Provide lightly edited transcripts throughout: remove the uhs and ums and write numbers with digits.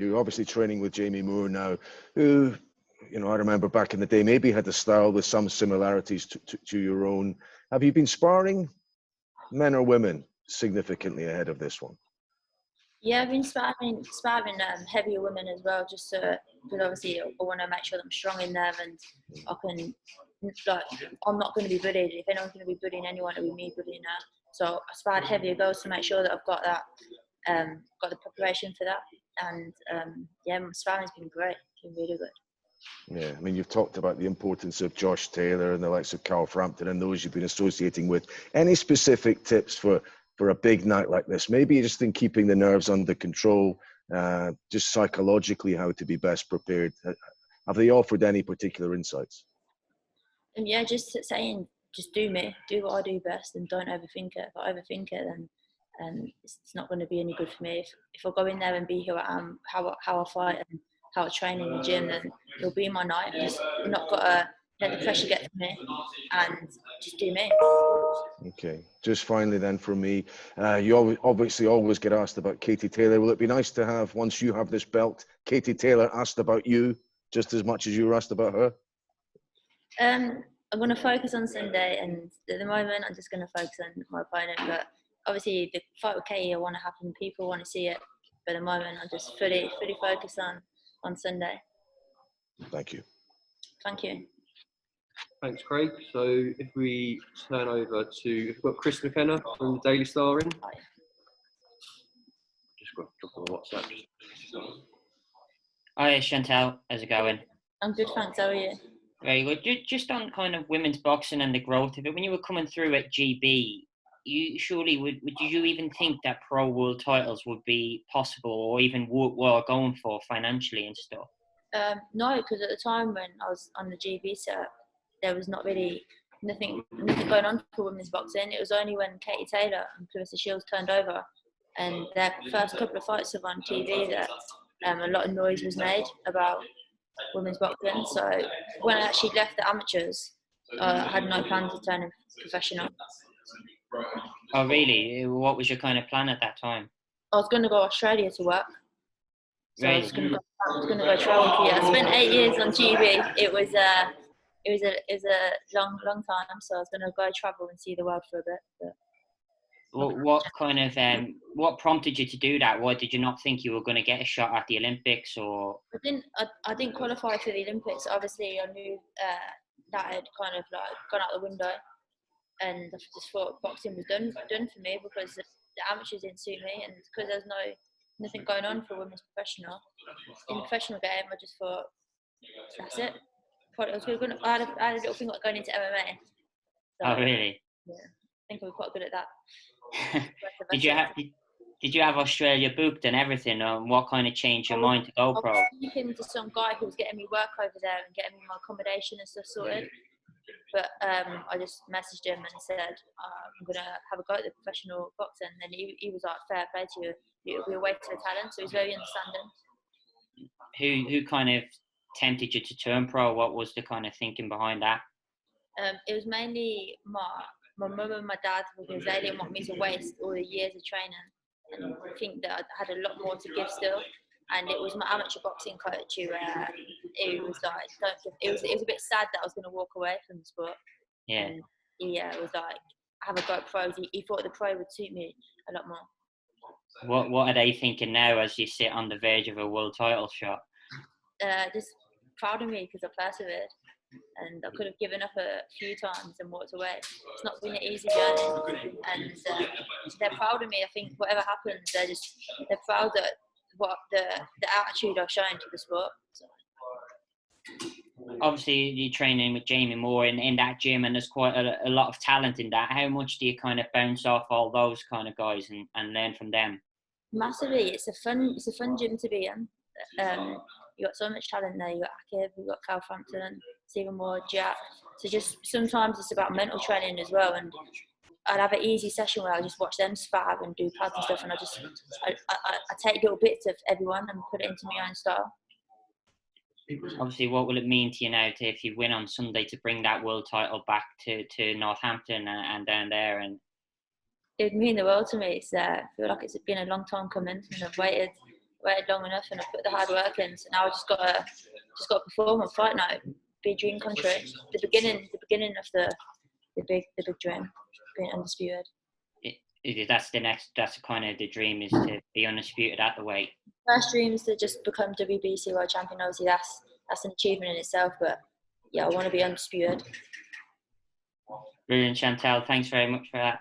You're obviously training with Jamie Moore now, who, you know, I remember back in the day, maybe had a style with some similarities to your own. Have you been sparring men or women significantly ahead of this one? Yeah, I've been sparring heavier women as well, just because obviously I want to make sure that I'm strong in there and I can, like, I'm not going to be bullied. If anyone's going to be bullying anyone, it'll be me bullying her. So I sparred heavier girls to make sure that I've got that, got the preparation for that. And yeah, my sparring's been great. It's been really good. Yeah, I mean, you've talked about the importance of Josh Taylor and the likes of Carl Frampton and those you've been associating with. Any specific tips for a big night like this? Maybe just in keeping the nerves under control, just psychologically, how to be best prepared. Have they offered any particular insights? And yeah, just saying, just do me, do what I do best, and don't overthink it. If I overthink it, then it's not going to be any good for me. If I go in there and be who I am, how I fight and how I train in the gym, then it'll be my night. I'm just not got to let the pressure get to me, and just do me. Okay, just finally then from me, you obviously always get asked about Katie Taylor. Will it be nice to have, once you have this belt, Katie Taylor asked about you just as much as you were asked about her? I'm going to focus on Sunday, and at the moment I'm just going to focus on my opponent. But obviously the fight with Katie, I want to happen. People want to see it. But at the moment I'm just fully focused on Sunday. Thank you. Thank you. Thanks, Craig. So if we turn over to, we've got Chris McKenna from the Daily Star in. Hi. Just got to drop on WhatsApp. Hi, Chantelle. How's it going? I'm good, thanks. How are you? Very good. Just on kind of women's boxing and the growth of it, when you were coming through at GB, you surely would you even think that pro world titles would be possible or even worth going for financially and stuff? No, because at the time when I was on the GB set, there was not really nothing going on for women's boxing. It was only when Katie Taylor and Clarissa Shields turned over and their first couple of fights were on TV that a lot of noise was made about women's boxing. So when I actually left the amateurs, I had no plans of turning professional. Oh, really? What was your kind of plan at that time? I was going to go to Australia to work. So Really? I was going to go travel for a year. I spent 8 years on GB. It was a long time. So I was going to go travel and see the world for a bit. But what kind of what prompted you to do that? Why did you not think you were going to get a shot at the Olympics? Or I didn't qualify for the Olympics. Obviously, I knew that had kind of like gone out the window, and I just thought boxing was done for me because the amateurs didn't suit me, and because there's nothing going on for women's professional in the professional game. I just thought that's it. I had a little thing like going into MMA. So, oh, really? Yeah, I think I was quite good at that. Did you have Australia booked and everything? What kind of changed your mind to go pro? I was speaking to some guy who was getting me work over there and getting me my accommodation and stuff sorted. But I just messaged him and said, I'm going to have a go at the professional boxing. And then he was like, fair play to you. It'll be a waste of talent. So he's very understanding. Who kind of tempted you to turn pro? What was the kind of thinking behind that? It was mainly my mum and my dad, because they didn't want me to waste all the years of training. And I think that I had a lot more to give still. And it was my amateur boxing coach who it was like, it was a bit sad that I was going to walk away from the sport. Yeah. And he was like, have a go at pros. He thought the pro would suit me a lot more. What are they thinking now as you sit on the verge of a world title shot? Just proud of me because I persevered. And I could have given up a few times and walked away. It's not been an easy journey, and they're proud of me. I think whatever happens, they're proud that what the attitude I've shown to the sport. So. Obviously, you're training with Jamie Moore in that gym, and there's quite a lot of talent in that. How much do you kind of bounce off all those kind of guys and learn from them? Massively. It's a fun gym to be in. You got so much talent there. You got Akib, you got Carl Frampton, Stephen Moore, Jack. So just sometimes it's about mental training as well. And I'd have an easy session where I just watch them spar and do pads and stuff, and I take little bits of everyone and put it into my own style. Obviously, what will it mean to you now if you win on Sunday to bring that world title back to Northampton and down there? And it would mean the world to me. I feel like it's been a long time coming, and I've waited waited long enough and I've put the hard work in. So now I just gotta perform on fight night. Be a dream come true. The beginning of the big dream, being undisputed. That's kind of the dream, is to be undisputed at the weight. First dream is to just become WBC world champion. Obviously, that's an achievement in itself. But yeah, I want to be undisputed. Brilliant, Chantelle. Thanks very much for that.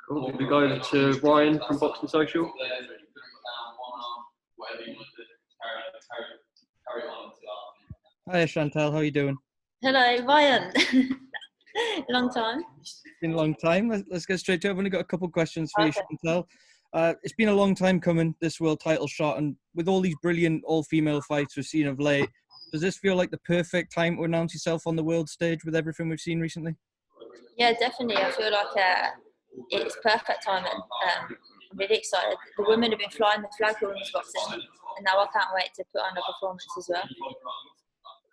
Cool. We go over to Ryan from Boxing Social. Hi, Chantelle. How are you doing? Hello, Ryan. Long time. It's been a long time. Let's get straight to it. I've only got a couple of questions for you, Chantelle. It's been a long time coming, this world title shot, and with all these brilliant all-female fights we've seen of late, does this feel like the perfect time to announce yourself on the world stage with everything we've seen recently? Yeah, definitely. I feel like it's perfect timing. I'm really excited. The women have been flying the flag for women's boxing, and now I can't wait to put on a performance as well.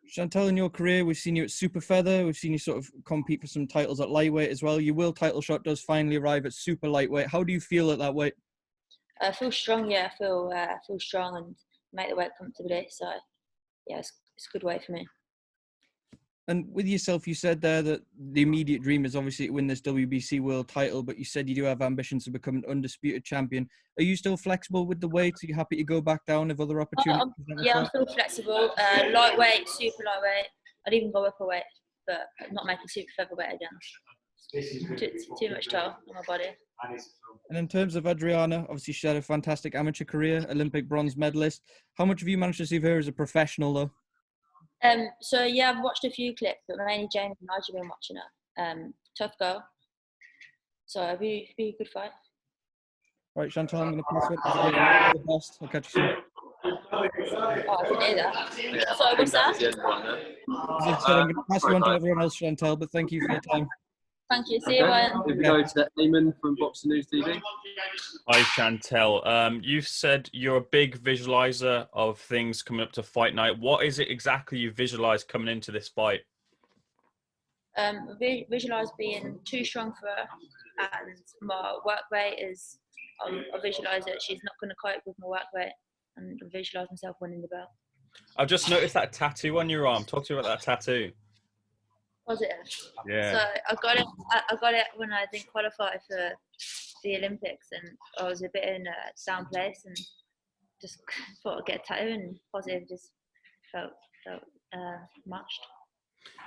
Chantelle, in your career, we've seen you at super feather. We've seen you sort of compete for some titles at lightweight as well. Your world title shot does finally arrive at super lightweight. How do you feel at that weight? I feel strong. Yeah, I feel strong and make the weight comfortably. So yeah, it's a good weight for me. And with yourself, you said there that the immediate dream is obviously to win this WBC world title, but you said you do have ambitions to become an undisputed champion. Are you still flexible with the weights? Are you happy to go back down if other opportunities present Yeah, I'm themselves? still flexible. Lightweight, super lightweight. I'd even go up a weight, but I'm not making super featherweight again. Too much toll on my body. And in terms of Adriana, obviously she had a fantastic amateur career, Olympic bronze medalist. How much have you managed to see of her as a professional, though? So yeah, I've watched a few clips, but mainly James and Nigel have been watching her. Tough girl. So it'll be a good fight. Right, Chantelle, I'm going to pass it. All the best. I'll catch you soon. Oh, I didn't hear that. So what's that? As I said, I'm going to pass you on to everyone else, Chantelle, but thank you for your time. Thank you. See you, Ryan. If we go to Eamon from Boxing News TV. Hi, Chantelle. You've said you're a big visualizer of things coming up to fight night. What is it exactly you visualize coming into this fight? Visualize being too strong for her, and my work rate is. I visualize that she's not going to cope with my work rate, and I visualize myself winning the belt. I've just noticed that tattoo on your arm. Talk to me about that tattoo. Positive. Yeah. So I got it when I didn't qualify for the Olympics, and I was a bit in a down place, and just thought I'd get a tattoo, and positive just felt matched.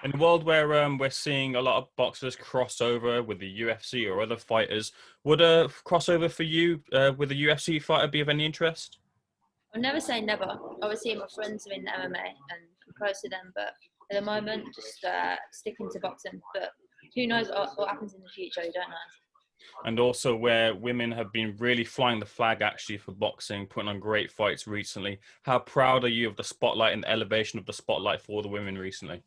In a world where we're seeing a lot of boxers cross over with the UFC or other fighters, would a crossover for you with a UFC fighter be of any interest? I'll never say never. Obviously, my friends are in MMA and I'm close to them, but at the moment, just sticking to boxing. But who knows what happens in the future? You don't know. And also where women have been really flying the flag actually for boxing, putting on great fights recently. How proud are you of the spotlight and the elevation of the spotlight for the women recently?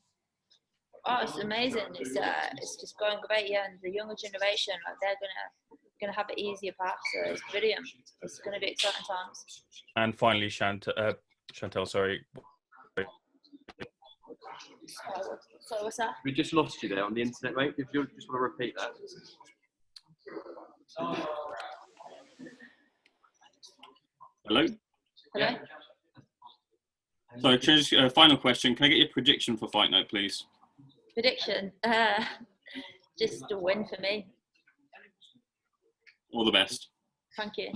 Oh, it's amazing. It's just going great, yeah. And the younger generation, like they're gonna have an easier path. So it's brilliant. It's gonna be exciting times. And finally, Chantelle, sorry. So what's that? We just lost you there on the internet, mate. If you just want to repeat that. Hello? Hello? Sorry, just a final question. Can I get your prediction for fight night, please? Prediction? Just a win for me. All the best. Thank you.